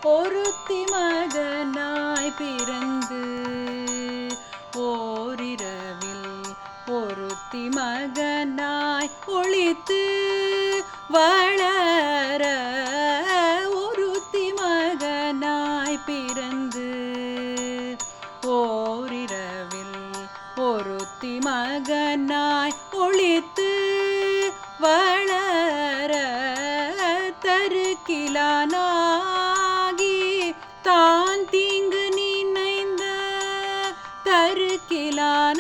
ஒருத்தி மகனாய் பிறந்து ஓரிரவில் ஒருத்தி மகனாய் ஒளித்து வளர ஒருத்தி மகனாய் பிறந்து ஓரிரவில் ஒருத்தி மகனாய் ஒளித்து வளர தருக்கிலானாகி தான் தீங்கு நினைந்த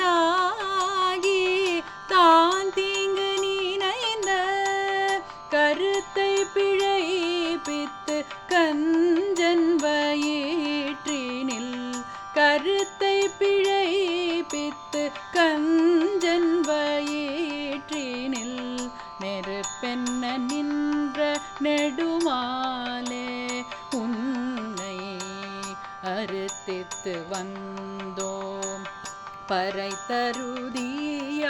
தருக்கிலானாகி தான் தீங்கு நினைந்த கருத்தை பிழைப்பித்து கஞ்சன் வயிற்றினில் கருத்தை பிழைப்பித்து கஞ்சன் வயிற்றினில் நெருப்பென்ன நின்ற நெடுமாலே உன்னை அறுத்தித்து வந்தோம் பறை தருதியாகில்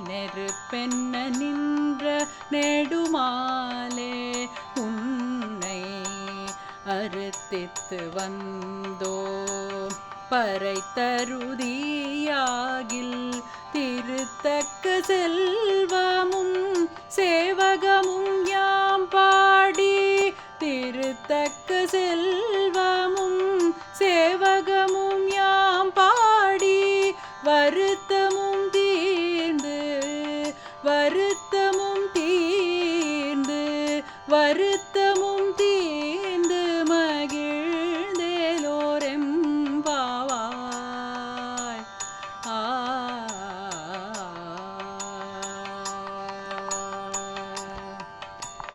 நெருப்பென்ன நின்ற நெடுமாலே உன்னை அறுத்தித்து வந்தோம் பறை தருதியாகில் திருத்தக்க செல்வமும் சேவகமும் யாம் பாடி திருத்தக்க செல்வமும் சேவகமும் யாம் பாடி வருத்தமும் தீர்ந்து வருத்தமும் தீர்ந்து வருத்த